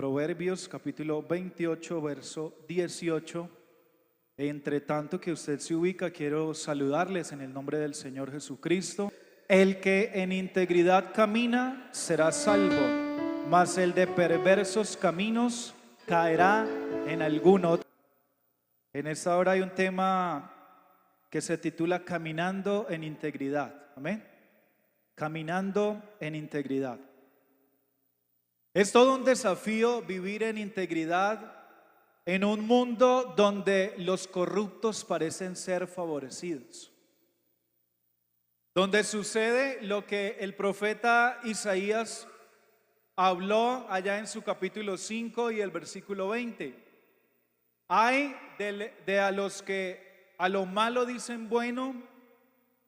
Proverbios capítulo 28, verso 18. Entre tanto que usted se ubica, quiero saludarles en el nombre del Señor Jesucristo. El que en integridad camina será salvo, mas el de perversos caminos caerá en algún otro. En esta hora hay un tema que se titula Caminando en integridad. Amén. Caminando en integridad. Es todo un desafío vivir en integridad en un mundo donde los corruptos parecen ser favorecidos. Donde sucede lo que el profeta Isaías habló allá en su capítulo 5 y el versículo 20. Hay de a los que a lo malo dicen bueno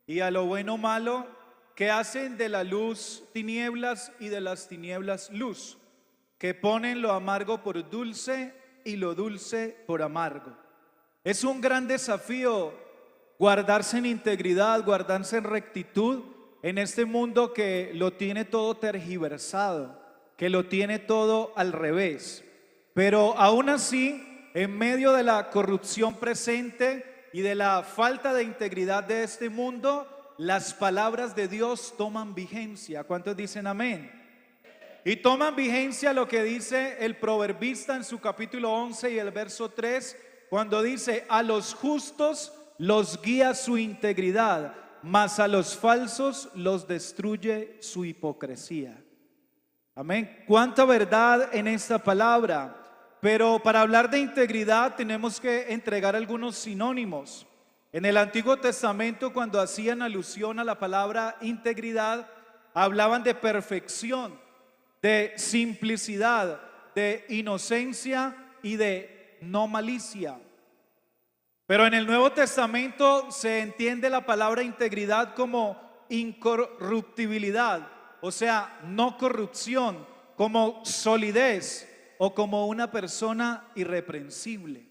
y a lo bueno malo, que hacen de la luz tinieblas y de las tinieblas luz, que ponen lo amargo por dulce y lo dulce por amargo. Es un gran desafío guardarse en integridad, guardarse en rectitud en este mundo que lo tiene todo tergiversado, que lo tiene todo al revés. Pero aún así, en medio de la corrupción presente y de la falta de integridad de este mundo, las palabras de Dios toman vigencia. ¿Cuántos dicen amén? Y toman vigencia lo que dice el proverbista en su capítulo 11 y el verso 3, cuando dice: a los justos los guía su integridad, mas a los falsos los destruye su hipocresía. Amén. Cuánta verdad en esta palabra. Pero para hablar de integridad tenemos que entregar algunos sinónimos. En el Antiguo Testamento, cuando hacían alusión a la palabra integridad, hablaban de perfección, de simplicidad, de inocencia y de no malicia. Pero en el Nuevo Testamento se entiende la palabra integridad como incorruptibilidad, o sea, no corrupción, como solidez o como una persona irreprensible.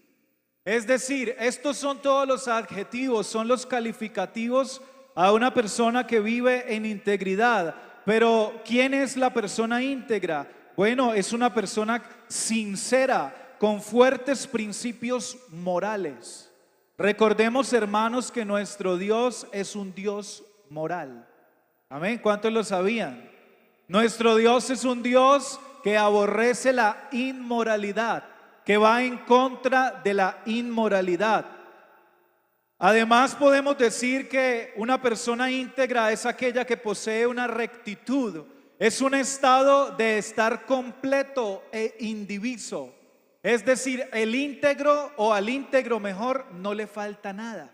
Es decir, estos son todos los adjetivos, son los calificativos a una persona que vive en integridad. Pero ¿quién es la persona íntegra? Bueno, es una persona sincera, con fuertes principios morales. Recordemos, hermanos, que nuestro Dios es un Dios moral. Amén. ¿Cuántos lo sabían? Nuestro Dios es un Dios que aborrece la inmoralidad, que va en contra de la inmoralidad. Además, podemos decir que una persona íntegra es aquella que posee una rectitud. Es un estado de estar completo e indiviso. Es decir, el íntegro, o al íntegro mejor, no le falta nada.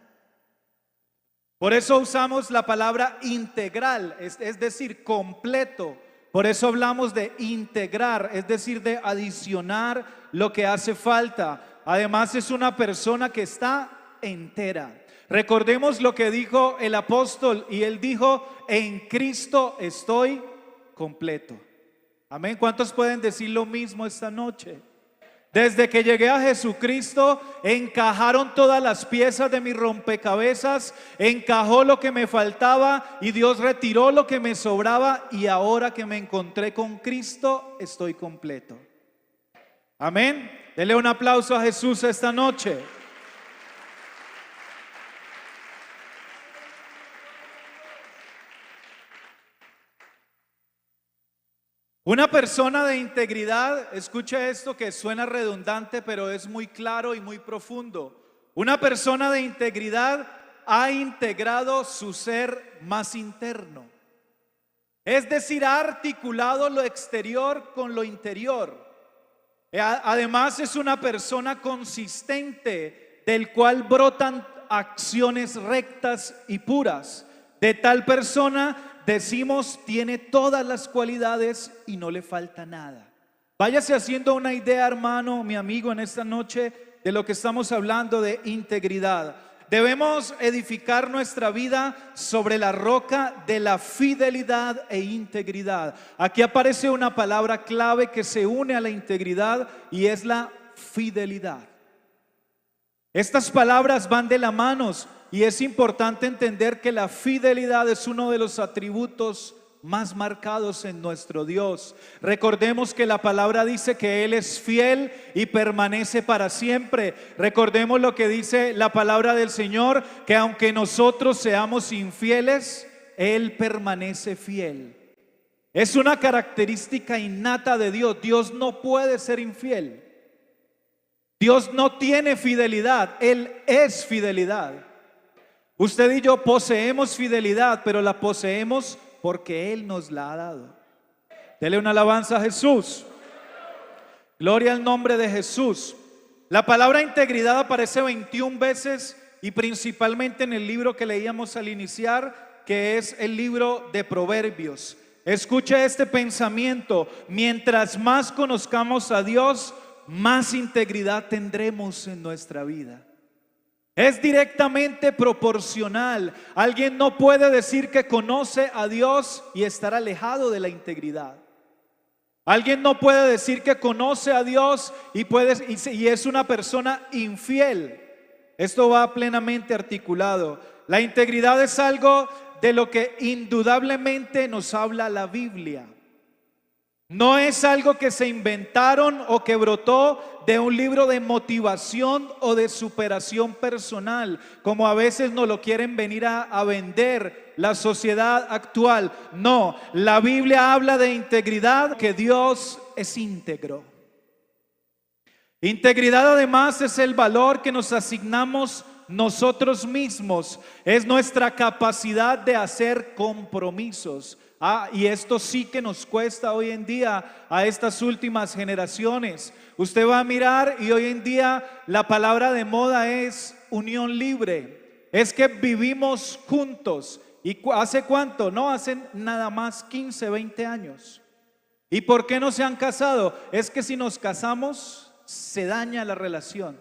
Por eso usamos la palabra integral, es decir, completo. Por eso hablamos de integrar, es decir, de adicionar lo que hace falta. Además, es una persona que está entera. Recordemos lo que dijo el apóstol, y él dijo: en Cristo estoy completo. Amén. ¿Cuántos pueden decir lo mismo esta noche? Desde que llegué a Jesucristo, encajaron todas las piezas de mi rompecabezas, encajó lo que me faltaba y Dios retiró lo que me sobraba, y ahora que me encontré con Cristo, estoy completo. Amén. Dele un aplauso a Jesús esta noche. Una persona de integridad, escuche esto que suena redundante, pero es muy claro y muy profundo. Una persona de integridad ha integrado su ser más interno. Es decir, ha articulado lo exterior con lo interior. Además, es una persona consistente, del cual brotan acciones rectas y puras. De tal persona decimos: tiene todas las cualidades y no le falta nada. Váyase haciendo una idea, hermano, mi amigo, en esta noche de lo que estamos hablando de integridad. Debemos edificar nuestra vida sobre la roca de la fidelidad e integridad. Aquí aparece una palabra clave que se une a la integridad, y es la fidelidad. Estas palabras van de la mano, y es importante entender que la fidelidad es uno de los atributos más marcados en nuestro Dios. Recordemos que la palabra dice que Él es fiel y permanece para siempre. Recordemos lo que dice la palabra del Señor, que aunque nosotros seamos infieles, Él permanece fiel. Es una característica innata de Dios. Dios no puede ser infiel. Dios no tiene fidelidad, Él es fidelidad. Usted y yo poseemos fidelidad, pero la poseemos porque Él nos la ha dado. Dele una alabanza a Jesús. Gloria al nombre de Jesús. La palabra integridad aparece 21 veces y principalmente en el libro que leíamos al iniciar, que es el libro de Proverbios. Escuche este pensamiento: mientras más conozcamos a Dios, más integridad tendremos en nuestra vida. Es directamente proporcional. Alguien no puede decir que conoce a Dios y estar alejado de la integridad. Alguien no puede decir que conoce a Dios y es una persona infiel. Esto va plenamente articulado. La integridad es algo de lo que indudablemente nos habla la Biblia. No es algo que se inventaron o que brotó de un libro de motivación o de superación personal, como a veces nos lo quieren venir a vender la sociedad actual. No, la Biblia habla de integridad, que Dios es íntegro. Integridad además es el valor que nos asignamos nosotros mismos, es nuestra capacidad de hacer compromisos. Y esto sí que nos cuesta hoy en día a estas últimas generaciones. Usted va a mirar y hoy en día la palabra de moda es unión libre. Es que vivimos juntos. ¿Y hace cuánto? No, hace nada más 15, 20 años. ¿Y por qué no se han casado? Es que si nos casamos se daña la relación.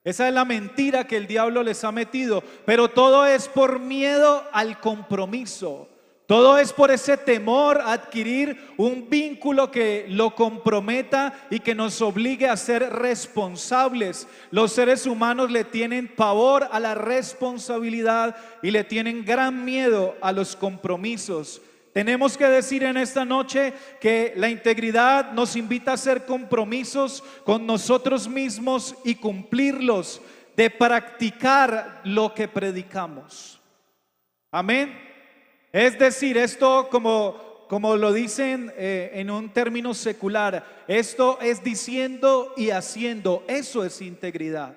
Esa es la mentira que el diablo les ha metido. Pero todo es por miedo al compromiso. Todo es por ese temor a adquirir un vínculo que lo comprometa y que nos obligue a ser responsables. Los seres humanos le tienen pavor a la responsabilidad y le tienen gran miedo a los compromisos. Tenemos que decir en esta noche que la integridad nos invita a hacer compromisos con nosotros mismos y cumplirlos, de practicar lo que predicamos. Amén. Es decir, esto como lo dicen en un término secular, esto es diciendo y haciendo. Eso es integridad.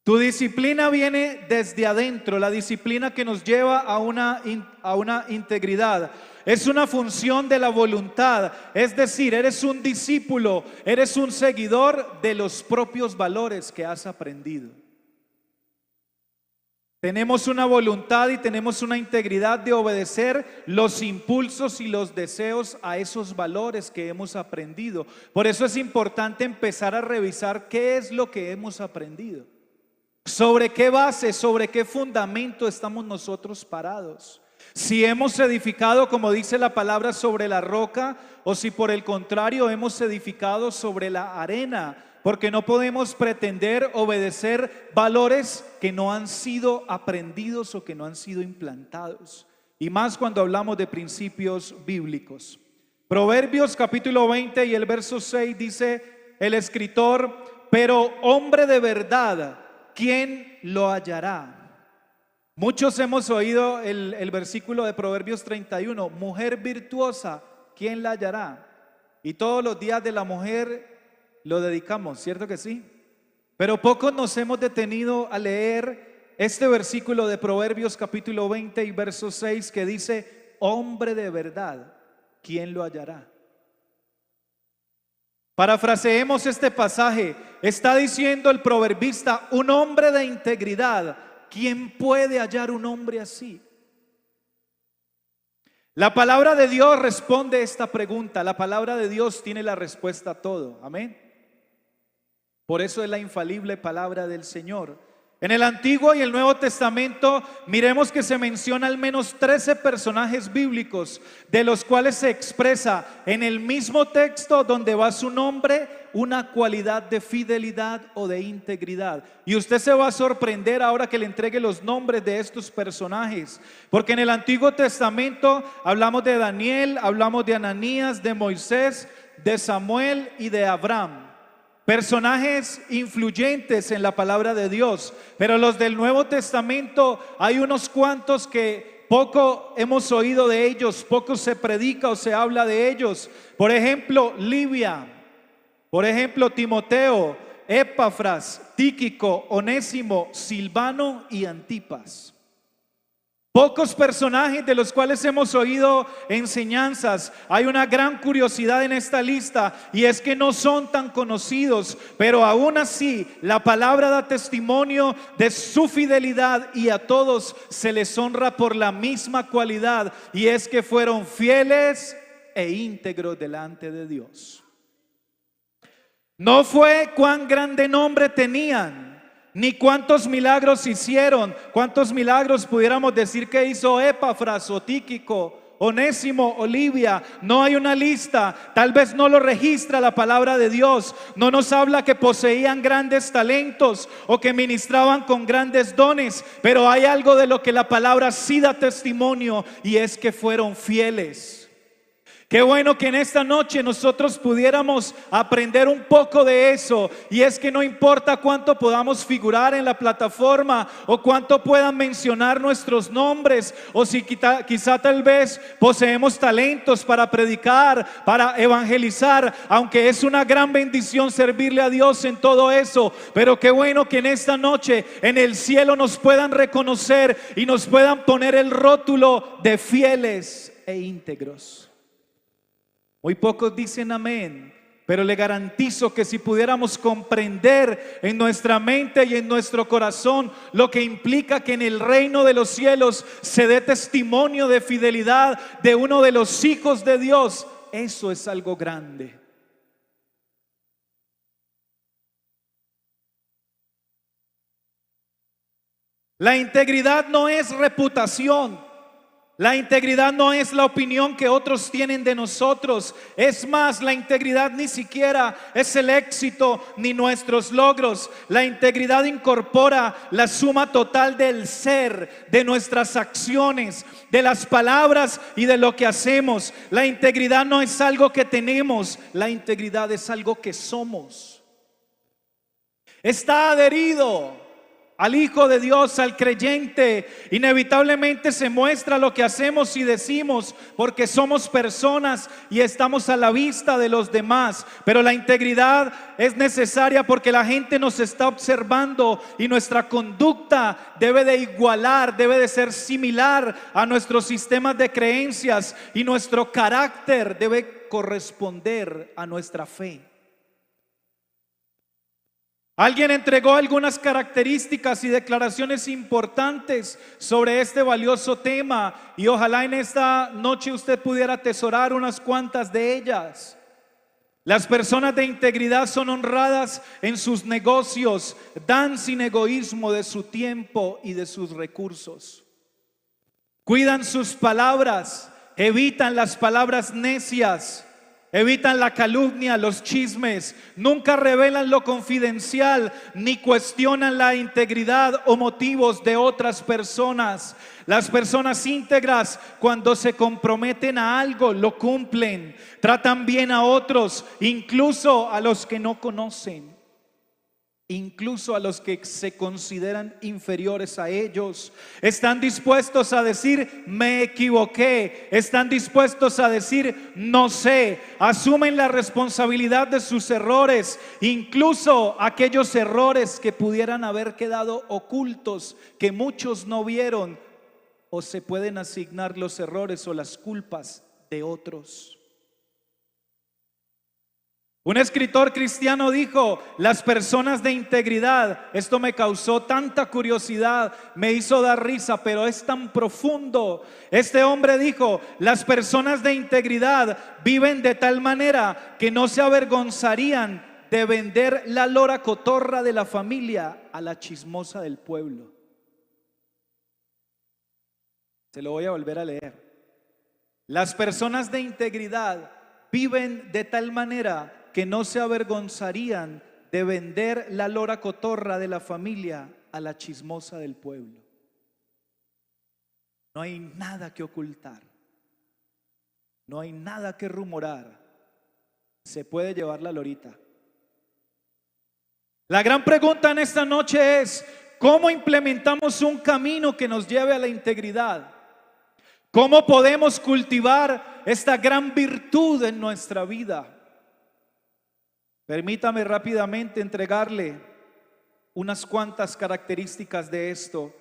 Tu disciplina viene desde adentro, la disciplina que nos lleva a una integridad. Es una función de la voluntad, es decir, eres un discípulo, eres un seguidor de los propios valores que has aprendido. Tenemos una voluntad y tenemos una integridad de obedecer los impulsos y los deseos a esos valores que hemos aprendido. Por eso es importante empezar a revisar qué es lo que hemos aprendido. ¿Sobre qué base, sobre qué fundamento estamos nosotros parados? Si hemos edificado, como dice la palabra, sobre la roca, o si por el contrario hemos edificado sobre la arena. Porque no podemos pretender obedecer valores que no han sido aprendidos o que no han sido implantados. Y más cuando hablamos de principios bíblicos. Proverbios capítulo 20 y el verso 6 dice el escritor: pero hombre de verdad, ¿quién lo hallará? Muchos hemos oído el versículo de Proverbios 31, mujer virtuosa, ¿quién la hallará? Y todos los días de la mujer lo dedicamos, ¿cierto que sí? Pero pocos nos hemos detenido a leer este versículo de Proverbios capítulo 20 y verso 6 que dice: hombre de verdad, ¿quién lo hallará? Parafraseemos este pasaje. Está diciendo el proverbista: un hombre de integridad, ¿quién puede hallar un hombre así? La palabra de Dios responde esta pregunta. La palabra de Dios tiene la respuesta a todo. Amén. Por eso es la infalible palabra del Señor. En el Antiguo y el Nuevo Testamento miremos que se menciona al menos 13 personajes bíblicos, de los cuales se expresa en el mismo texto donde va su nombre una cualidad de fidelidad o de integridad. Y usted se va a sorprender ahora que le entregue los nombres de estos personajes, porque en el Antiguo Testamento hablamos de Daniel, hablamos de Ananías, de Moisés, de Samuel y de Abraham. Personajes influyentes en la palabra de Dios, pero los del Nuevo Testamento hay unos cuantos que poco hemos oído de ellos, poco se predica o se habla de ellos. Por ejemplo, Livia, por ejemplo, Timoteo, Epafras, Tíquico, Onésimo, Silvano y Antipas. Pocos personajes de los cuales hemos oído enseñanzas. Hay una gran curiosidad en esta lista, y es que no son tan conocidos, pero aún así la palabra da testimonio de su fidelidad, y a todos se les honra por la misma cualidad, y es que fueron fieles e íntegros delante de Dios. No fue cuán grande nombre tenían, ni cuántos milagros hicieron. ¿Cuántos milagros pudiéramos decir que hizo Epafras o Tíquico, Onésimo, Olivia? No hay una lista, tal vez no lo registra la palabra de Dios. No nos habla que poseían grandes talentos o que ministraban con grandes dones, pero hay algo de lo que la palabra sí da testimonio, y es que fueron fieles. Qué bueno que en esta noche nosotros pudiéramos aprender un poco de eso, y es que no importa cuánto podamos figurar en la plataforma o cuánto puedan mencionar nuestros nombres, o si quizá tal vez poseemos talentos para predicar, para evangelizar, aunque es una gran bendición servirle a Dios en todo eso, pero qué bueno que en esta noche en el cielo nos puedan reconocer y nos puedan poner el rótulo de fieles e íntegros. Muy pocos dicen amén, pero le garantizo que si pudiéramos comprender en nuestra mente y en nuestro corazón lo que implica que en el reino de los cielos se dé testimonio de fidelidad de uno de los hijos de Dios, eso es algo grande. La integridad no es reputación. La integridad no es la opinión que otros tienen de nosotros. Es más, la integridad ni siquiera es el éxito ni nuestros logros. La integridad incorpora la suma total del ser, de nuestras acciones, de las palabras y de lo que hacemos. La integridad no es algo que tenemos, la integridad es algo que somos. Está adherido al Hijo de Dios, al creyente. Inevitablemente se muestra lo que hacemos y decimos, porque somos personas y estamos a la vista de los demás. Pero la integridad es necesaria porque la gente nos está observando, y nuestra conducta debe de igualar, debe de ser similar a nuestros sistemas de creencias, y nuestro carácter debe corresponder a nuestra fe. Alguien entregó algunas características y declaraciones importantes sobre este valioso tema, y ojalá en esta noche usted pudiera atesorar unas cuantas de ellas. Las personas de integridad son honradas en sus negocios, dan sin egoísmo de su tiempo y de sus recursos. Cuidan sus palabras, evitan las palabras necias. Evitan la calumnia, los chismes, nunca revelan lo confidencial, ni cuestionan la integridad o motivos de otras personas. Las personas íntegras, cuando se comprometen a algo, lo cumplen. Tratan bien a otros, incluso a los que no conocen. Incluso a los que se consideran inferiores a ellos. Están dispuestos a decir me equivoqué. Están dispuestos a decir no sé. Asumen la responsabilidad de sus errores, incluso aquellos errores que pudieran haber quedado ocultos, que muchos no vieron, o se pueden asignar los errores o las culpas de otros. Un escritor cristiano dijo: las personas de integridad, esto me causó tanta curiosidad, me hizo dar risa, pero es tan profundo. Este hombre dijo: las personas de integridad viven de tal manera que no se avergonzarían de vender la lora cotorra de la familia a la chismosa del pueblo. Se lo voy a volver a leer. Las personas de integridad viven de tal manera que no se avergonzarían de vender la lora cotorra de la familia a la chismosa del pueblo. No hay nada que ocultar. No hay nada que rumorar. Se puede llevar la lorita. La gran pregunta en esta noche es: ¿cómo implementamos un camino que nos lleve a la integridad? ¿Cómo podemos cultivar esta gran virtud en nuestra vida? Permítame rápidamente entregarle unas cuantas características de esto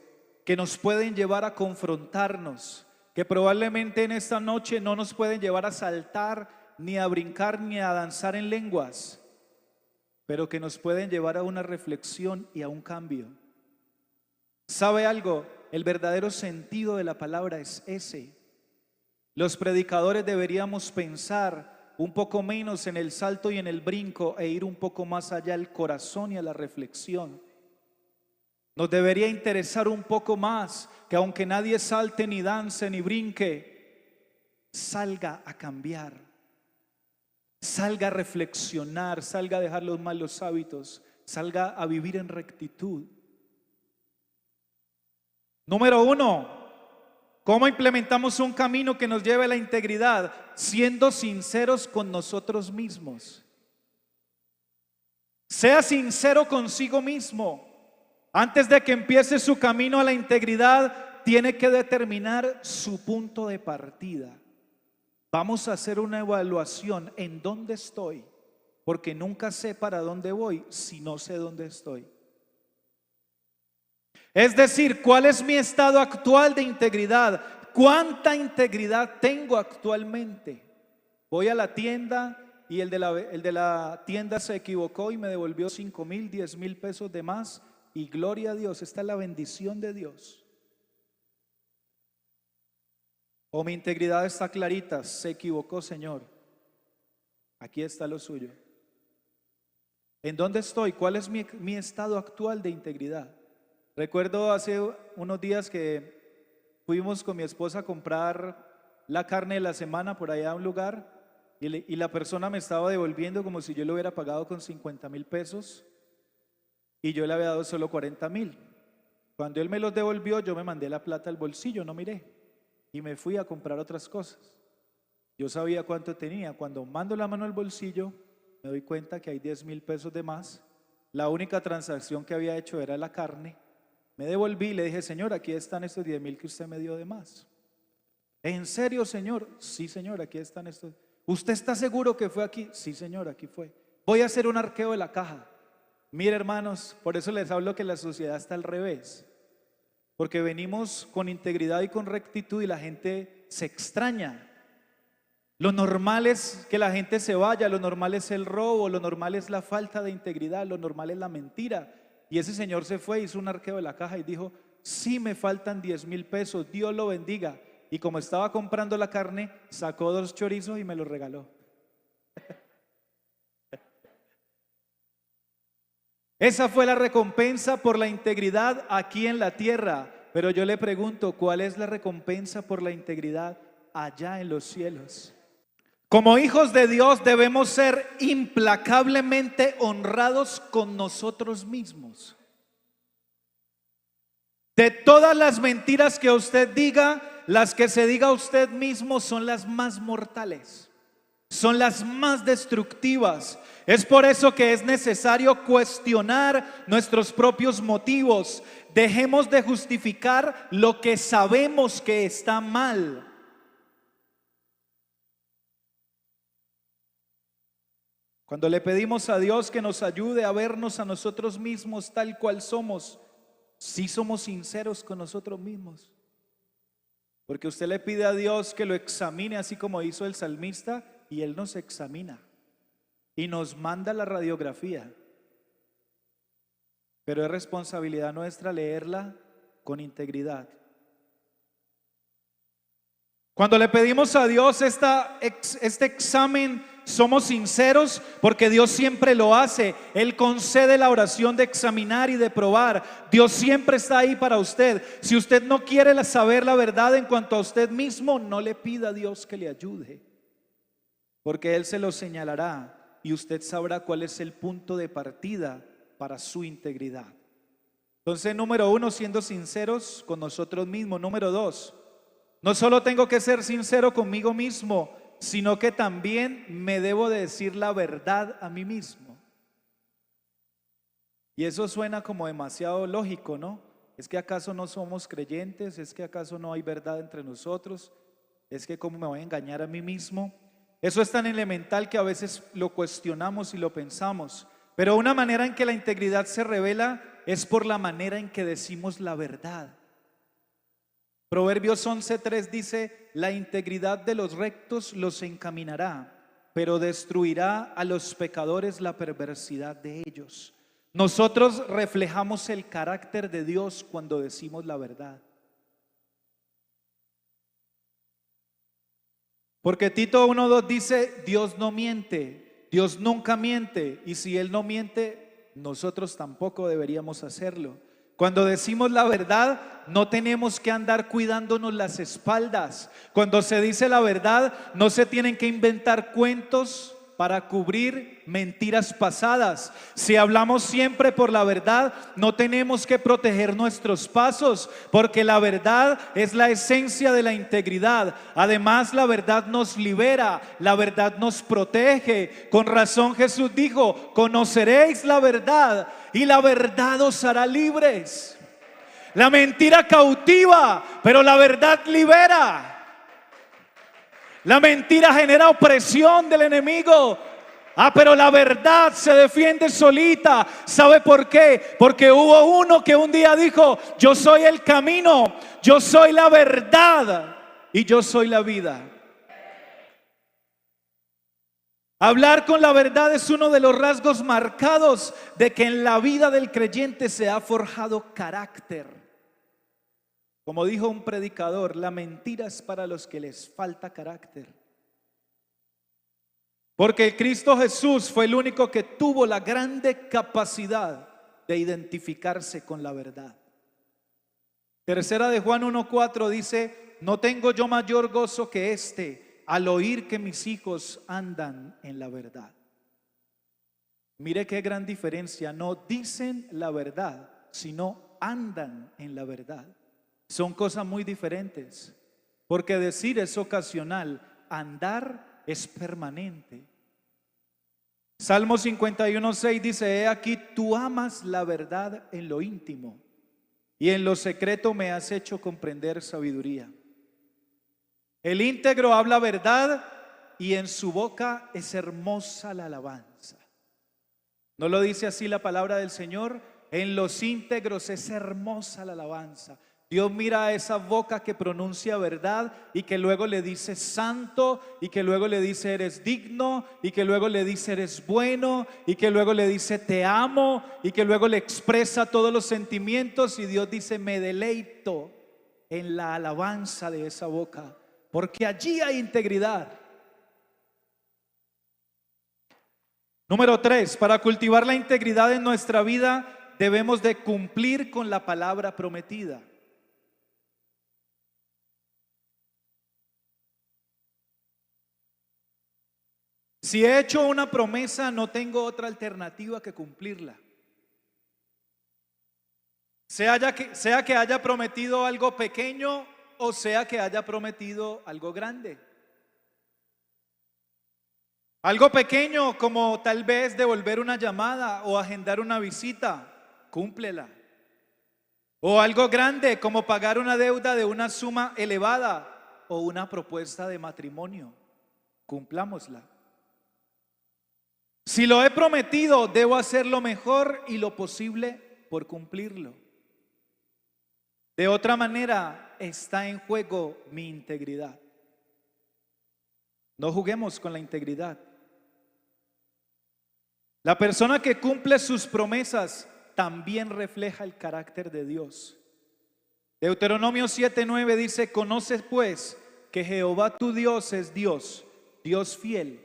que nos pueden llevar a confrontarnos, que probablemente en esta noche no nos pueden llevar a saltar, ni a brincar, ni a danzar en lenguas, pero que nos pueden llevar a una reflexión y a un cambio. ¿Sabe algo? El verdadero sentido de la palabra es ese. Los predicadores deberíamos pensar un poco menos en el salto y en el brinco e ir un poco más allá al corazón y a la reflexión. Nos debería interesar un poco más que aunque nadie salte ni dance ni brinque, salga a cambiar, salga a reflexionar, salga a dejar los malos hábitos, salga a vivir en rectitud. Número 1, ¿cómo implementamos un camino que nos lleve a la integridad? Siendo sinceros con nosotros mismos. Sea sincero consigo mismo. Antes de que empiece su camino a la integridad, tiene que determinar su punto de partida. Vamos a hacer una evaluación en dónde estoy, porque nunca sé para dónde voy si no sé dónde estoy. Es decir, ¿cuál es mi estado actual de integridad? ¿Cuánta integridad tengo actualmente? Voy a la tienda y el de la tienda se equivocó y me devolvió 5,000, 10,000 pesos de más. Y gloria a Dios, esta es la bendición de Dios. O mi integridad está clarita, se equivocó, Señor. Aquí está lo suyo. ¿En dónde estoy? ¿Cuál es mi estado actual de integridad? Recuerdo hace unos días que fuimos con mi esposa a comprar la carne de la semana por allá a un lugar y la persona me estaba devolviendo como si yo le hubiera pagado con 50,000 pesos y yo le había dado solo 40,000. Cuando él me los devolvió, yo me mandé la plata al bolsillo, no miré y me fui a comprar otras cosas. Yo sabía cuánto tenía. Cuando mando la mano al bolsillo, me doy cuenta que hay 10,000 pesos de más. La única transacción que había hecho era la carne. Me devolví y le dije: Señor, aquí están estos 10,000 que usted me dio de más. ¿En serio, Señor? Sí, Señor, aquí están estos. ¿Usted está seguro que fue aquí? Sí, Señor, aquí fue. Voy a hacer un arqueo de la caja. Mire, hermanos, por eso les hablo que la sociedad está al revés. Porque venimos con integridad y con rectitud y la gente se extraña. Lo normal es que la gente se vaya, lo normal es el robo, lo normal es la falta de integridad, lo normal es la mentira. Y ese señor se fue, hizo un arqueo de la caja y dijo: sí, me faltan 10,000 pesos, Dios lo bendiga. Y como estaba comprando la carne, sacó 2 chorizos y me los regaló. Esa fue la recompensa por la integridad aquí en la tierra. Pero yo le pregunto, ¿cuál es la recompensa por la integridad allá en los cielos? Como hijos de Dios debemos ser implacablemente honrados con nosotros mismos. De todas las mentiras que usted diga, las que se diga a usted mismo son las más mortales, son las más destructivas. Es por eso que es necesario cuestionar nuestros propios motivos. Dejemos de justificar lo que sabemos que está mal. Cuando le pedimos a Dios que nos ayude a vernos a nosotros mismos tal cual somos, sí somos sinceros con nosotros mismos. Porque usted le pide a Dios que lo examine así como hizo el salmista, y Él nos examina y nos manda la radiografía. Pero es responsabilidad nuestra leerla con integridad. Cuando le pedimos a Dios este examen somos sinceros, porque Dios siempre lo hace. Él concede la oración de examinar y de probar. Dios siempre está ahí para usted. Si usted no quiere saber la verdad en cuanto a usted mismo, no le pida a Dios que le ayude, porque Él se lo señalará y usted sabrá cuál es el punto de partida para su integridad. Entonces, número uno, siendo sinceros con nosotros mismos. Número dos, no solo tengo que ser sincero conmigo mismo, sino que también me debo de decir la verdad a mí mismo. Y eso suena como demasiado lógico, ¿no? ¿Es que acaso no somos creyentes? ¿Es que acaso no hay verdad entre nosotros? ¿Es que cómo me voy a engañar a mí mismo? Eso es tan elemental que a veces lo cuestionamos y lo pensamos. Pero una manera en que la integridad se revela es por la manera en que decimos la verdad. Proverbios 11:3 dice: la integridad de los rectos los encaminará, pero destruirá a los pecadores la perversidad de ellos. Nosotros reflejamos el carácter de Dios cuando decimos la verdad. Porque Tito 1:2 dice: Dios no miente, Dios nunca miente, y si Él no miente, nosotros tampoco deberíamos hacerlo. Cuando decimos la verdad, no tenemos que andar cuidándonos las espaldas. Cuando se dice la verdad, no se tienen que inventar cuentos para cubrir mentiras pasadas. Si hablamos siempre por la verdad, no tenemos que proteger nuestros pasos, porque la verdad es la esencia de la integridad. Además, la verdad nos libera, la verdad nos protege. Con razón Jesús dijo: conoceréis la verdad y la verdad os hará libres. La mentira cautiva, pero la verdad libera. La mentira genera opresión del enemigo. Pero la verdad se defiende solita. ¿Sabe por qué? Porque hubo uno que un día dijo: yo soy el camino, yo soy la verdad y yo soy la vida. Hablar con la verdad es uno de los rasgos marcados de que en la vida del creyente se ha forjado carácter. Como dijo un predicador, la mentira es para los que les falta carácter. Porque Cristo Jesús fue el único que tuvo la grande capacidad de identificarse con la verdad. Tercera de Juan 1:4 dice: no tengo yo mayor gozo que este, al oír que mis hijos andan en la verdad. Mire qué gran diferencia. No dicen la verdad, sino andan en la verdad. Son cosas muy diferentes, porque decir es ocasional, andar es permanente. Salmo 51:6 dice: he aquí, tú amas la verdad en lo íntimo, y en lo secreto me has hecho comprender sabiduría. El íntegro habla verdad, y en su boca es hermosa la alabanza. ¿No lo dice así la palabra del Señor? En los íntegros es hermosa la alabanza. Dios mira a esa boca que pronuncia verdad y que luego le dice santo, y que luego le dice eres digno, y que luego le dice eres bueno, y que luego le dice te amo, y que luego le expresa todos los sentimientos. Y Dios dice: me deleito en la alabanza de esa boca, porque allí hay integridad. Número 3, para cultivar la integridad en nuestra vida debemos de cumplir con la palabra prometida. Si he hecho una promesa, no tengo otra alternativa que cumplirla. Sea que haya prometido algo pequeño o sea que haya prometido algo grande. Algo pequeño como tal vez devolver una llamada o agendar una visita, cúmplela. O algo grande como pagar una deuda de una suma elevada o una propuesta de matrimonio, cumplámosla. Si lo he prometido, debo hacer lo mejor y lo posible por cumplirlo. De otra manera, está en juego mi integridad. No juguemos con la integridad. La persona que cumple sus promesas también refleja el carácter de Dios. Deuteronomio 7:9 dice: conoce pues que Jehová tu Dios es Dios, Dios fiel,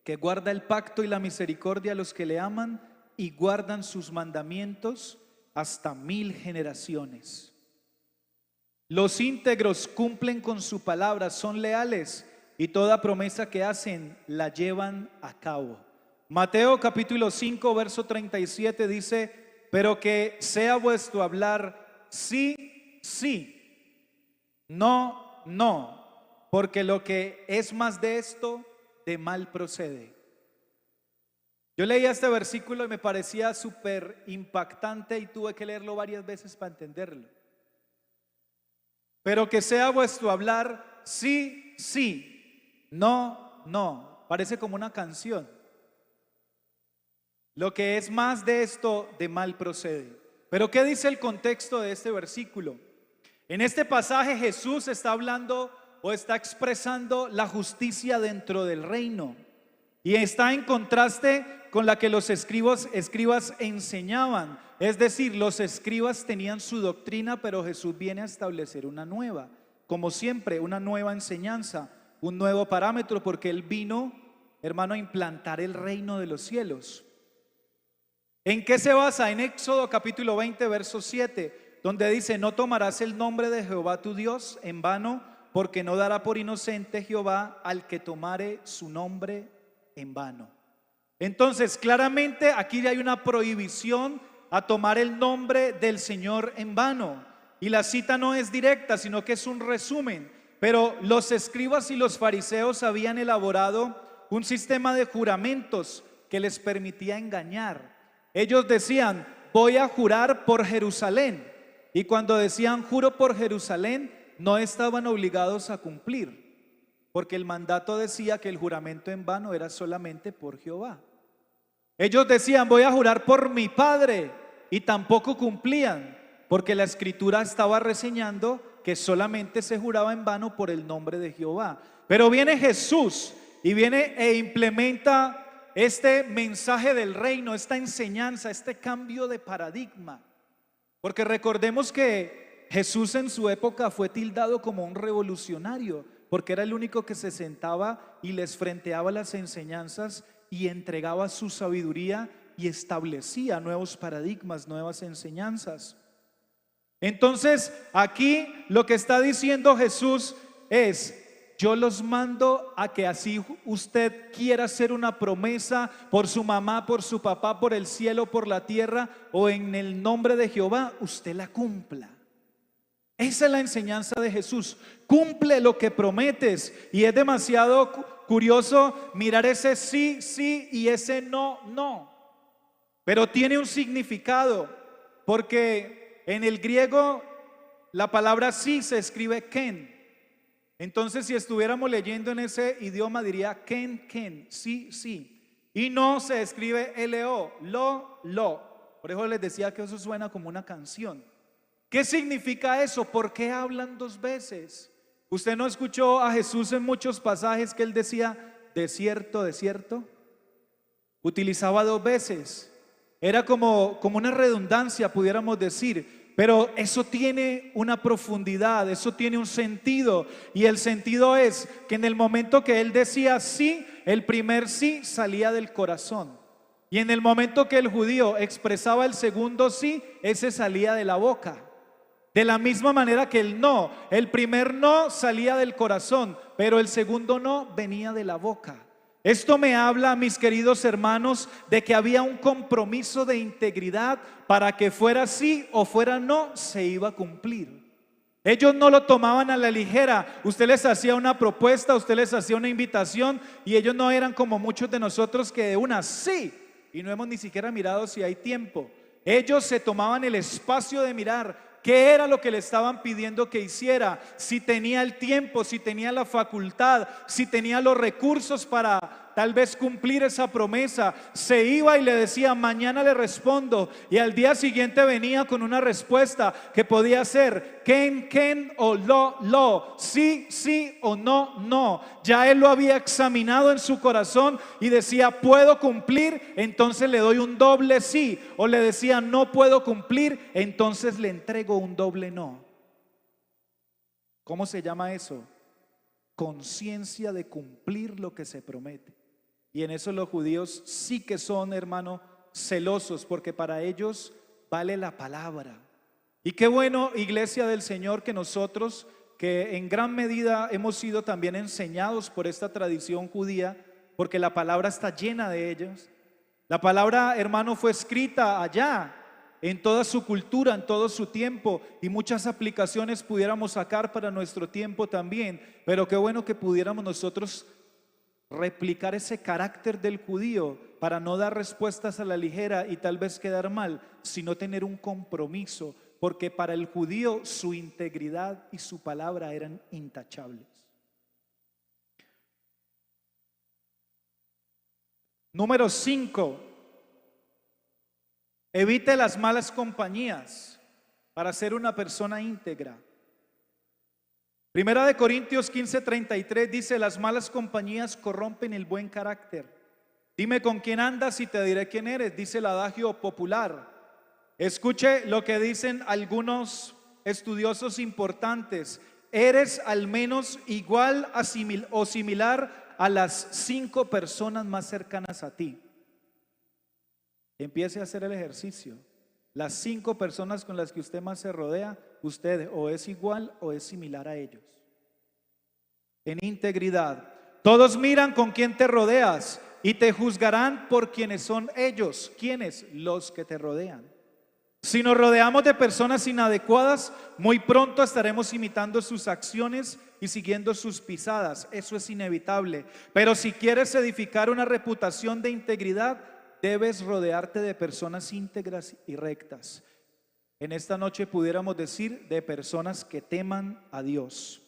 que guarda el pacto y la misericordia a los que le aman y guardan sus mandamientos hasta 1000 generaciones. Los íntegros cumplen con su palabra, son leales y toda promesa que hacen la llevan a cabo. Mateo capítulo 5 verso 37 dice: pero que sea vuestro hablar sí, sí, no, no, porque lo que es más de esto, de mal procede. Yo leía este versículo y me parecía súper impactante y tuve que leerlo varias veces para entenderlo. Pero que sea vuestro hablar sí, sí, no, no. Parece como una canción. Lo que es más de esto, de mal procede. Pero ¿qué dice el contexto de este versículo? En este pasaje Jesús está hablando o está expresando la justicia dentro del reino. Y está en contraste con la que los escribas enseñaban. Es decir, los escribas tenían su doctrina, pero Jesús viene a establecer una nueva. Como siempre, una nueva enseñanza, un nuevo parámetro, porque Él vino, hermano, a implantar el reino de los cielos. ¿En qué se basa? En Éxodo capítulo 20, verso 7, donde dice: no tomarás el nombre de Jehová tu Dios en vano, porque no dará por inocente Jehová al que tomare su nombre en vano. Entonces, claramente aquí hay una prohibición a tomar el nombre del Señor en vano. Y la cita no es directa, sino que es un resumen. Pero los escribas y los fariseos habían elaborado un sistema de juramentos que les permitía engañar. Ellos decían: voy a jurar por Jerusalén. Y cuando decían juro por Jerusalén, no estaban obligados a cumplir, porque el mandato decía que el juramento en vano era solamente por Jehová. Ellos decían: voy a jurar por mi padre, y tampoco cumplían, porque la escritura estaba reseñando que solamente se juraba en vano por el nombre de Jehová. Pero viene Jesús y viene e implementa este mensaje del reino, esta enseñanza, este cambio de paradigma. Porque recordemos que Jesús en su época fue tildado como un revolucionario, porque era el único que se sentaba y les frenteaba las enseñanzas y entregaba su sabiduría y establecía nuevos paradigmas, nuevas enseñanzas. Entonces, aquí lo que está diciendo Jesús es: yo los mando a que así usted quiera hacer una promesa por su mamá, por su papá, por el cielo, por la tierra o en el nombre de Jehová, usted la cumpla. Esa es la enseñanza de Jesús. Cumple lo que prometes. Y es demasiado curioso mirar ese sí, sí y ese no, no. Pero tiene un significado, porque en el griego la palabra sí se escribe ken. Entonces, si estuviéramos leyendo en ese idioma, diría ken, ken, sí, sí. Y no se escribe lo, lo. Por eso les decía que eso suena como una canción. ¿Qué significa eso? ¿Por qué hablan dos veces? ¿Usted no escuchó a Jesús en muchos pasajes que él decía desierto, desierto? Utilizaba dos veces. Era como una redundancia, pudiéramos decir. Pero eso tiene una profundidad, eso tiene un sentido. Y el sentido es que en el momento que él decía sí, el primer sí salía del corazón. Y en el momento que el judío expresaba el segundo sí, ese salía de la boca. De la misma manera que el primer no salía del corazón, pero el segundo no venía de la boca. Esto me habla, mis queridos hermanos, de que había un compromiso de integridad para que fuera sí o fuera no, se iba a cumplir. Ellos no lo tomaban a la ligera. Usted les hacía una propuesta, usted les hacía una invitación y ellos no eran como muchos de nosotros que de una sí, y no hemos ni siquiera mirado si hay tiempo. Ellos se tomaban el espacio de mirar qué era lo que le estaban pidiendo que hiciera, si tenía el tiempo, si tenía la facultad, si tenía los recursos para tal vez cumplir esa promesa. Se iba y le decía: mañana le respondo, y al día siguiente venía con una respuesta que podía ser ken o lo, sí, sí o no, no. Ya él lo había examinado en su corazón y decía: puedo cumplir, entonces le doy un doble sí, o le decía: no puedo cumplir, entonces le entrego un doble no. ¿Cómo se llama eso? Conciencia de cumplir lo que se promete. Y en eso los judíos sí que son, hermano, celosos, porque para ellos vale la palabra. Y qué bueno, iglesia del Señor, que nosotros, que en gran medida hemos sido también enseñados por esta tradición judía, porque la palabra está llena de ellos. La palabra, hermano, fue escrita allá, en toda su cultura, en todo su tiempo, y muchas aplicaciones pudiéramos sacar para nuestro tiempo también. Pero qué bueno que pudiéramos nosotros replicar ese carácter del judío para no dar respuestas a la ligera y tal vez quedar mal, sino tener un compromiso, porque para el judío su integridad y su palabra eran intachables. Número 5, evite las malas compañías para ser una persona íntegra. Primera de Corintios 15:33 dice: las malas compañías corrompen el buen carácter. Dime con quién andas y te diré quién eres, dice el adagio popular. Escuche lo que dicen algunos estudiosos importantes: eres al menos igual o similar a las 5 personas más cercanas a ti. Empiece a hacer el ejercicio. Las 5 personas con las que usted más se rodea, usted o es igual o es similar a ellos. En integridad. Todos miran con quién te rodeas y te juzgarán por quienes son ellos. ¿Quiénes? Los que te rodean. Si nos rodeamos de personas inadecuadas, muy pronto estaremos imitando sus acciones y siguiendo sus pisadas. Eso es inevitable. Pero si quieres edificar una reputación de integridad, debes rodearte de personas íntegras y rectas. En esta noche pudiéramos decir de personas que teman a Dios.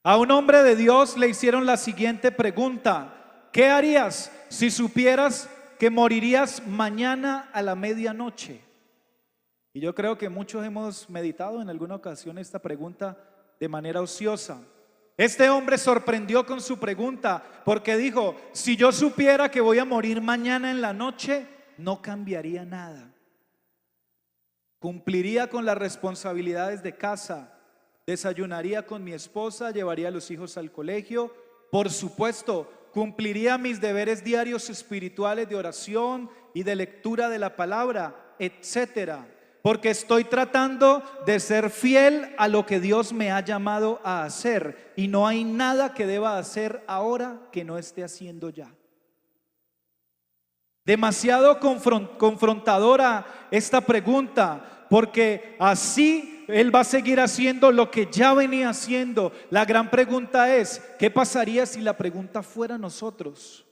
A un hombre de Dios le hicieron la siguiente pregunta: ¿qué harías si supieras que morirías mañana a la medianoche? Y yo creo que muchos hemos meditado en alguna ocasión esta pregunta de manera ociosa. Este hombre sorprendió con su pregunta porque dijo: si yo supiera que voy a morir mañana en la noche, no cambiaría nada. Cumpliría con las responsabilidades de casa, desayunaría con mi esposa, llevaría a los hijos al colegio, por supuesto, cumpliría mis deberes diarios espirituales de oración y de lectura de la palabra, etcétera. Porque estoy tratando de ser fiel a lo que Dios me ha llamado a hacer, y no hay nada que deba hacer ahora que no esté haciendo ya. Demasiado confrontadora esta pregunta, porque así él va a seguir haciendo lo que ya venía haciendo. La gran pregunta es: ¿qué pasaría si la pregunta fuera nosotros?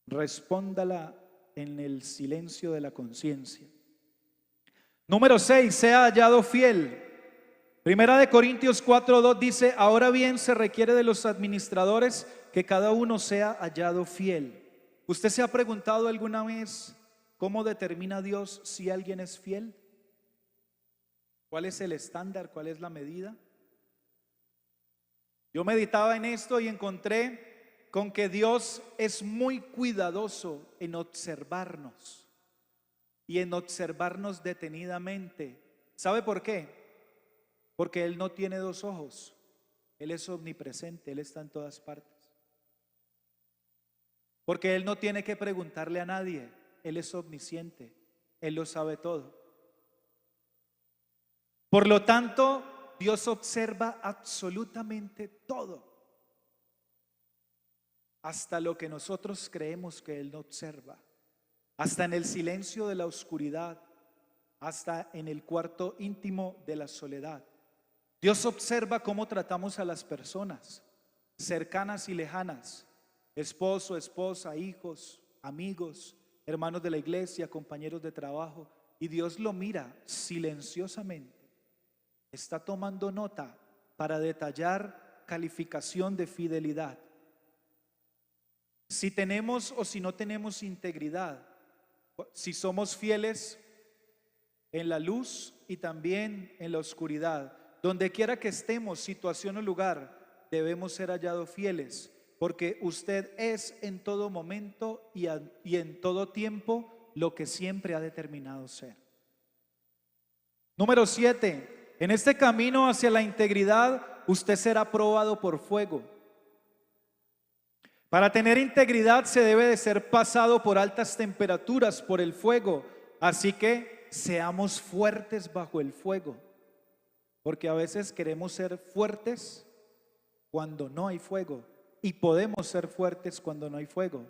Respóndala en el silencio de la conciencia. Número 6, sea hallado fiel. Primera de Corintios 4:2 dice: ahora bien, se requiere de los administradores que cada uno sea hallado fiel. ¿Usted se ha preguntado alguna vez cómo determina Dios si alguien es fiel? ¿Cuál es el estándar? ¿Cuál es la medida? Yo meditaba en esto y encontré con que Dios es muy cuidadoso en observarnos y en observarnos detenidamente. ¿Sabe por qué? Porque Él no tiene 2 ojos. Él es omnipresente, Él está en todas partes. Porque Él no tiene que preguntarle a nadie, Él es omnisciente, Él lo sabe todo. Por lo tanto, Dios observa absolutamente todo, hasta lo que nosotros creemos que Él no observa, hasta en el silencio de la oscuridad, hasta en el cuarto íntimo de la soledad. Dios observa cómo tratamos a las personas, cercanas y lejanas, esposo, esposa, hijos, amigos, hermanos de la iglesia, compañeros de trabajo, y Dios lo mira silenciosamente. Está tomando nota para detallar calificación de fidelidad. Si tenemos o si no tenemos integridad, si somos fieles en la luz y también en la oscuridad, donde quiera que estemos, situación o lugar, debemos ser hallados fieles, porque usted es en todo momento y en todo tiempo lo que siempre ha determinado ser. Número 7, en este camino hacia la integridad, usted será probado por fuego. Para tener integridad se debe de ser pasado por altas temperaturas, por el fuego. Así que seamos fuertes bajo el fuego. Porque a veces queremos ser fuertes cuando no hay fuego. Y podemos ser fuertes cuando no hay fuego.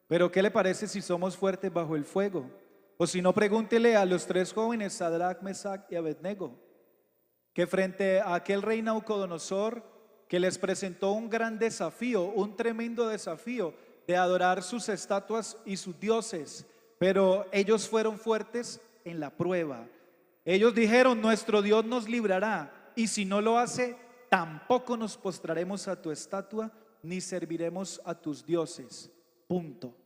Pero ¿qué le parece si somos fuertes bajo el fuego? O si no, pregúntele a los 3 jóvenes, Sadrach, Mesach y Abednego, que frente a aquel rey Nabucodonosor, que les presentó un gran desafío, un tremendo desafío de adorar sus estatuas y sus dioses, pero ellos fueron fuertes en la prueba. Ellos dijeron: nuestro Dios nos librará, y si no lo hace, tampoco nos postraremos a tu estatua ni serviremos a tus dioses. Punto.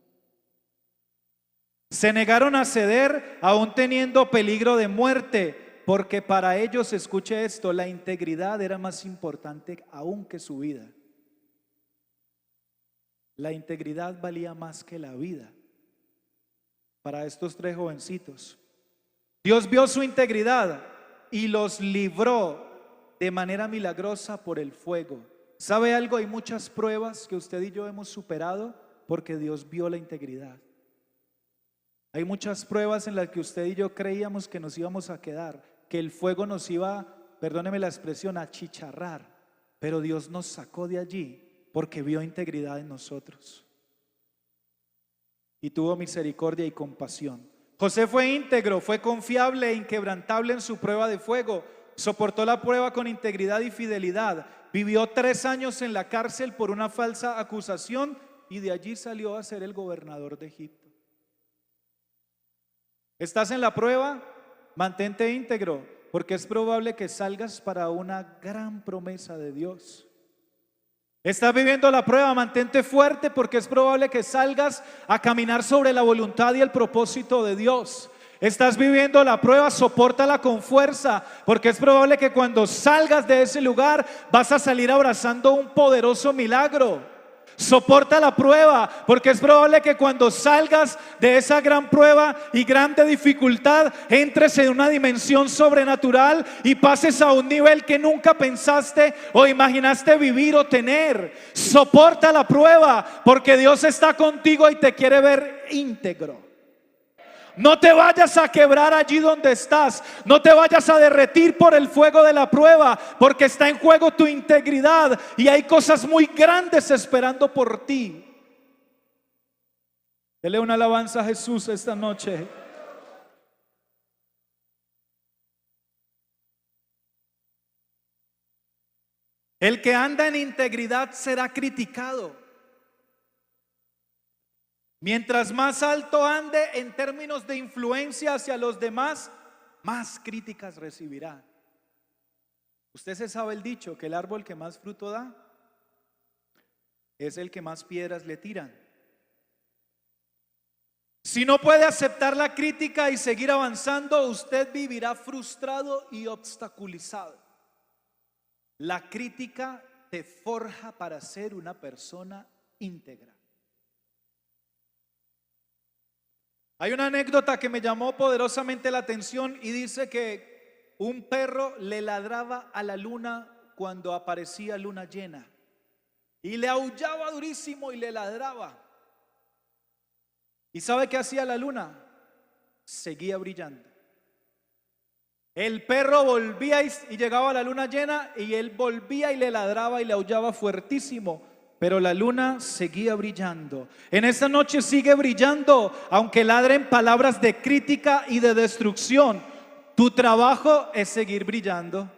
Se negaron a ceder aún teniendo peligro de muerte, porque para ellos, escuche esto, la integridad era más importante aún que su vida. La integridad valía más que la vida para estos 3 jovencitos. Dios vio su integridad y los libró de manera milagrosa por el fuego. ¿Sabe algo? Hay muchas pruebas que usted y yo hemos superado porque Dios vio la integridad. Hay muchas pruebas en las que usted y yo creíamos que nos íbamos a quedar, que el fuego nos iba, perdóneme la expresión, a achicharrar, pero Dios nos sacó de allí porque vio integridad en nosotros y tuvo misericordia y compasión. José fue íntegro, fue confiable e inquebrantable en su prueba de fuego, soportó la prueba con integridad y fidelidad, vivió 3 años en la cárcel por una falsa acusación y de allí salió a ser el gobernador de Egipto. ¿Estás en la prueba? Mantente íntegro, porque es probable que salgas para una gran promesa de Dios. ¿Estás viviendo la prueba? Mantente fuerte, porque es probable que salgas a caminar sobre la voluntad y el propósito de Dios. ¿Estás viviendo la prueba? Sopórtala con fuerza, porque es probable que cuando salgas de ese lugar vas a salir abrazando un poderoso milagro. Soporta la prueba, porque es probable que cuando salgas de esa gran prueba y grande dificultad, entres en una dimensión sobrenatural y pases a un nivel que nunca pensaste o imaginaste vivir o tener. Soporta la prueba, porque Dios está contigo y te quiere ver íntegro. No te vayas a quebrar allí donde estás. No te vayas a derretir por el fuego de la prueba, porque está en juego tu integridad y hay cosas muy grandes esperando por ti. Dele una alabanza a Jesús esta noche. El que anda en integridad será criticado. Mientras más alto ande en términos de influencia hacia los demás, más críticas recibirá. Usted se sabe el dicho que el árbol que más fruto da es el que más piedras le tiran. Si no puede aceptar la crítica y seguir avanzando, usted vivirá frustrado y obstaculizado. La crítica te forja para ser una persona íntegra. Hay una anécdota que me llamó poderosamente la atención y dice que un perro le ladraba a la luna cuando aparecía luna llena y le aullaba durísimo y le ladraba. ¿Y sabe qué hacía la luna? Seguía brillando. El perro volvía y llegaba a la luna llena y él volvía y le ladraba y le aullaba fuertísimo. Pero la luna seguía brillando. En esta noche sigue brillando, aunque ladren palabras de crítica y de destrucción. Tu trabajo es seguir brillando.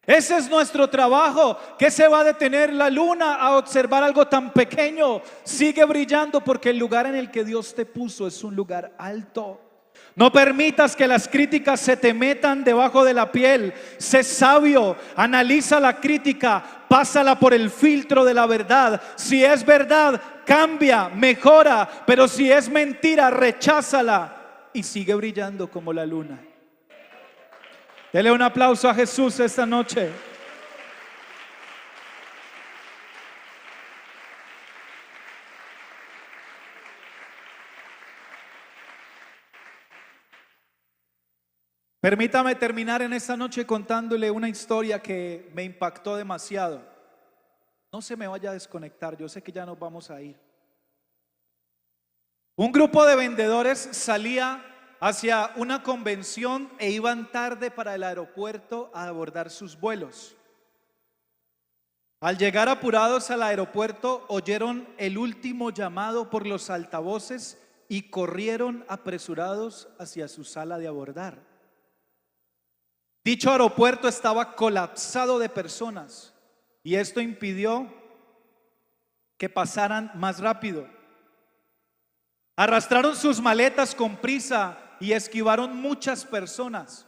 Ese es nuestro trabajo. ¿Qué se va a detener la luna a observar algo tan pequeño? Sigue brillando, porque el lugar en el que Dios te puso es un lugar alto. No permitas que las críticas se te metan debajo de la piel. Sé sabio, analiza la crítica, pásala por el filtro de la verdad. Si es verdad, cambia, mejora, pero si es mentira, recházala y sigue brillando como la luna. Dele un aplauso a Jesús esta noche. Permítame terminar en esta noche contándole una historia que me impactó demasiado. No se me vaya a desconectar, yo sé que ya nos vamos a ir. Un grupo de vendedores salía hacia una convención e iban tarde para el aeropuerto a abordar sus vuelos. Al llegar apurados al aeropuerto, oyeron el último llamado por los altavoces y corrieron apresurados hacia su sala de abordar. Dicho aeropuerto estaba colapsado de personas y esto impidió que pasaran más rápido. Arrastraron sus maletas con prisa y esquivaron muchas personas.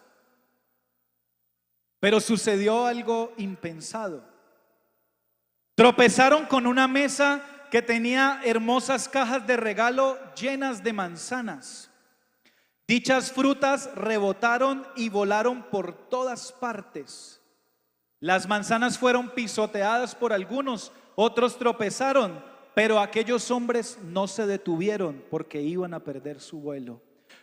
Pero sucedió algo impensado. Tropezaron con una mesa que tenía hermosas cajas de regalo llenas de manzanas. Dichas frutas rebotaron y volaron por todas partes. Las manzanas fueron pisoteadas por algunos, otros tropezaron, pero aquellos hombres no se detuvieron porque iban a perder su vuelo.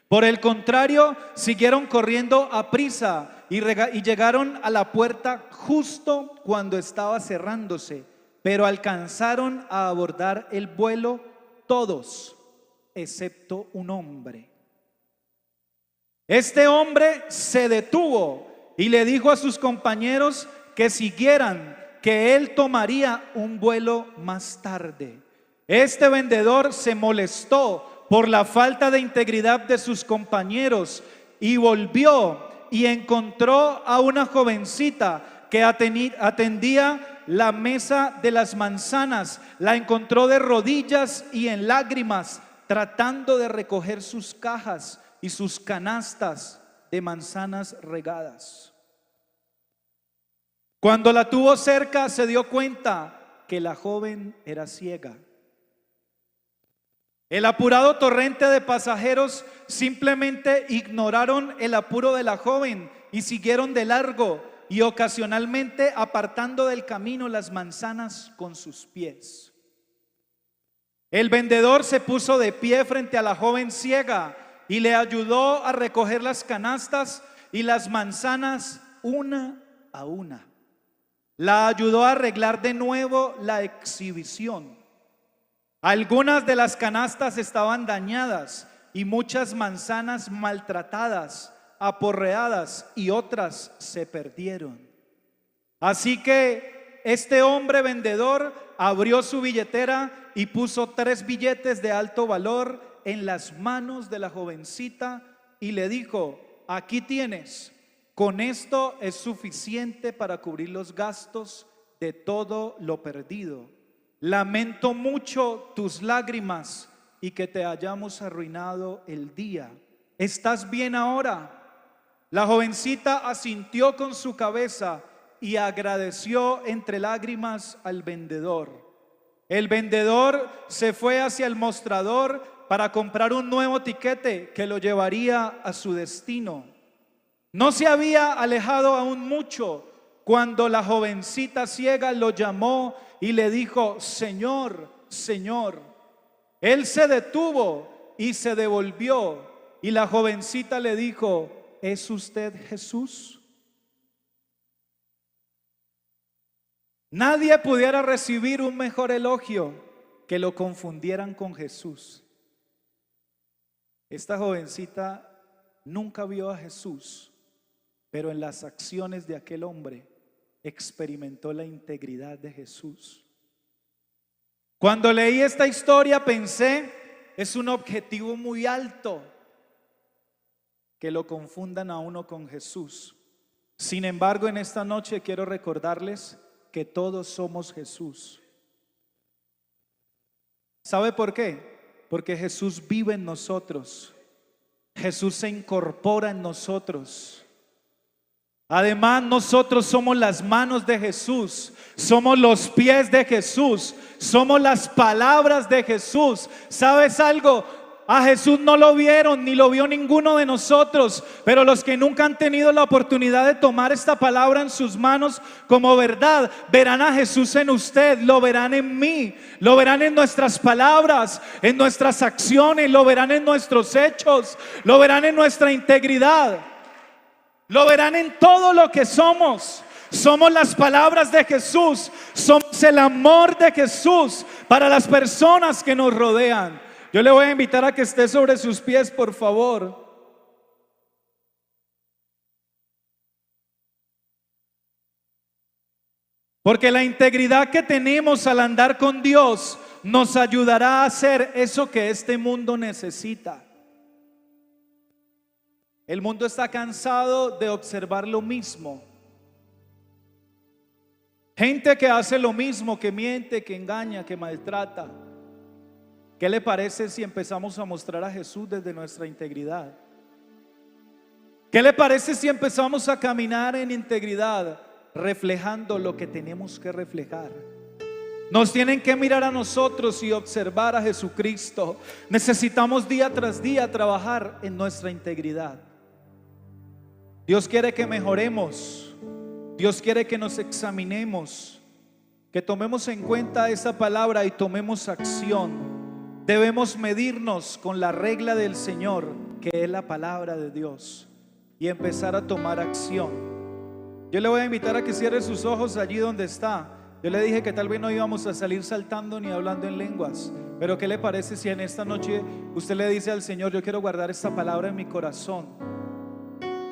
Por el contrario, siguieron corriendo a prisa y llegaron a la puerta justo cuando estaba cerrándose, pero alcanzaron a abordar el vuelo todos, excepto un hombre. Este hombre se detuvo y le dijo a sus compañeros que siguieran, que él tomaría un vuelo más tarde. Este vendedor se molestó por la falta de integridad de sus compañeros y volvió y encontró a una jovencita que atendía la mesa de las manzanas. La encontró de rodillas y en lágrimas, tratando de recoger sus cajas y sus canastas de manzanas regadas. Cuando la tuvo cerca, se dio cuenta que la joven era ciega. El apurado torrente de pasajeros simplemente ignoraron el apuro de la joven y siguieron de largo, y ocasionalmente apartando del camino las manzanas con sus pies. El vendedor se puso de pie frente a la joven ciega y le ayudó a recoger las canastas y las manzanas una a una. La ayudó a arreglar de nuevo la exhibición. Algunas de las canastas estaban dañadas y muchas manzanas maltratadas, aporreadas, y otras se perdieron. Así que este hombre vendedor abrió su billetera y puso 3 billetes de alto valor en las manos de la jovencita y le dijo: aquí tienes, con esto es suficiente para cubrir los gastos de todo lo perdido. Lamento mucho tus lágrimas y que te hayamos arruinado el día. ¿Estás bien ahora? La jovencita asintió con su cabeza y agradeció entre lágrimas al vendedor. El vendedor se fue hacia el mostrador para comprar un nuevo tiquete que lo llevaría a su destino. No se había alejado aún mucho cuando la jovencita ciega lo llamó y le dijo: Señor, Señor. Él se detuvo y se devolvió, y la jovencita le dijo: ¿es usted Jesús? Nadie pudiera recibir un mejor elogio que lo confundieran con Jesús. Esta jovencita nunca vio a Jesús, pero en las acciones de aquel hombre experimentó la integridad de Jesús. Cuando leí esta historia pensé: es un objetivo muy alto que lo confundan a uno con Jesús. Sin embargo, en esta noche quiero recordarles que todos somos Jesús. ¿Sabe por qué? Porque Jesús vive en nosotros. Jesús se incorpora en nosotros. Además, nosotros somos las manos de Jesús, somos los pies de Jesús, somos las palabras de Jesús. ¿Sabes algo? A Jesús no lo vieron, ni lo vio ninguno de nosotros, pero los que nunca han tenido la oportunidad de tomar esta palabra en sus manos como verdad, verán a Jesús en usted, lo verán en mí, lo verán en nuestras palabras, en nuestras acciones, lo verán en nuestros hechos, lo verán en nuestra integridad, lo verán en todo lo que somos. Somos las palabras de Jesús. Somos el amor de Jesús para las personas que nos rodean. Yo le voy a invitar a que esté sobre sus pies, por favor. Porque la integridad que tenemos al andar con Dios nos ayudará a hacer eso que este mundo necesita. El mundo está cansado de observar lo mismo. Gente que hace lo mismo, que miente, que engaña, que maltrata. ¿Qué le parece si empezamos a mostrar a Jesús desde nuestra integridad? ¿Qué le parece si empezamos a caminar en integridad, reflejando lo que tenemos que reflejar? Nos tienen que mirar a nosotros y observar a Jesucristo. Necesitamos día tras día trabajar en nuestra integridad. Dios quiere que mejoremos. Dios quiere que nos examinemos, que tomemos en cuenta esa palabra y tomemos acción. Debemos medirnos con la regla del Señor, que es la palabra de Dios, y empezar a tomar acción. Yo le voy a invitar a que cierre sus ojos allí donde está. Yo le dije que tal vez no íbamos a salir saltando ni hablando en lenguas, pero ¿qué le parece si en esta noche usted le dice al Señor: yo quiero guardar esta palabra en mi corazón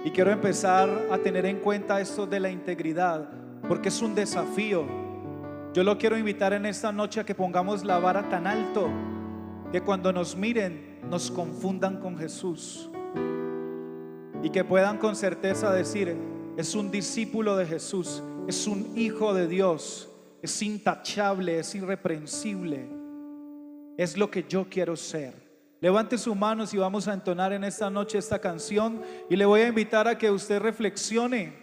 y quiero empezar a tener en cuenta esto de la integridad, porque es un desafío? Yo lo quiero invitar en esta noche a que pongamos la vara tan alto que cuando nos miren nos confundan con Jesús, y que puedan con certeza decir: es un discípulo de Jesús, es un hijo de Dios, es intachable, es irreprensible, es lo que yo quiero ser. Levante sus manos y vamos a entonar en esta noche esta canción, y le voy a invitar a que usted reflexione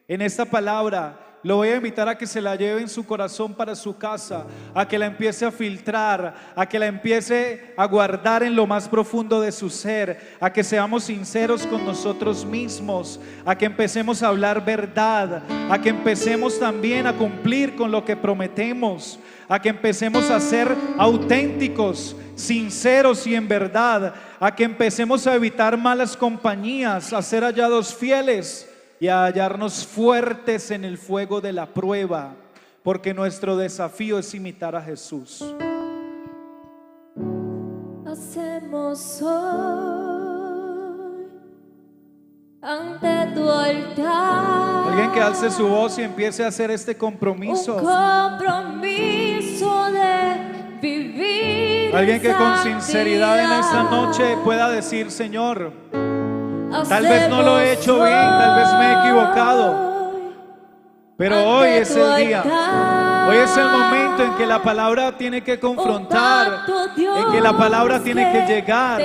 en esta palabra. Lo voy a invitar a que se la lleve en su corazón para su casa, a que la empiece a filtrar, a que la empiece a guardar en lo más profundo de su ser, a que seamos sinceros con nosotros mismos, a que empecemos a hablar verdad, a que empecemos también a cumplir con lo que prometemos, a que empecemos a ser auténticos, sinceros y en verdad, a que empecemos a evitar malas compañías, a ser hallados fieles y a hallarnos fuertes en el fuego de la prueba, porque nuestro desafío es imitar a Jesús. Hacemos hoy ante tu altar Alguien que alce su voz y empiece a hacer este compromiso. un compromiso de vivir. Alguien que con sinceridad en esta noche pueda decir: Señor, tal vez no lo he hecho bien, tal vez me he equivocado, pero hoy es el día. Hoy es el momento en que la palabra tiene que confrontar, en que la palabra tiene que llegar,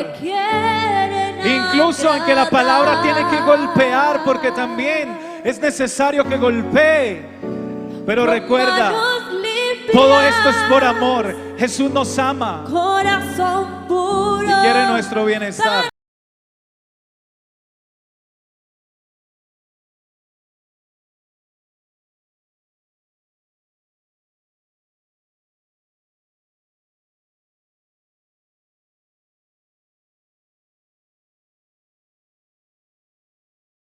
incluso en que la palabra tiene que golpear, porque también es necesario que golpee. Pero recuerda, todo esto es por amor. Jesús nos ama corazón puro y quiere nuestro bienestar.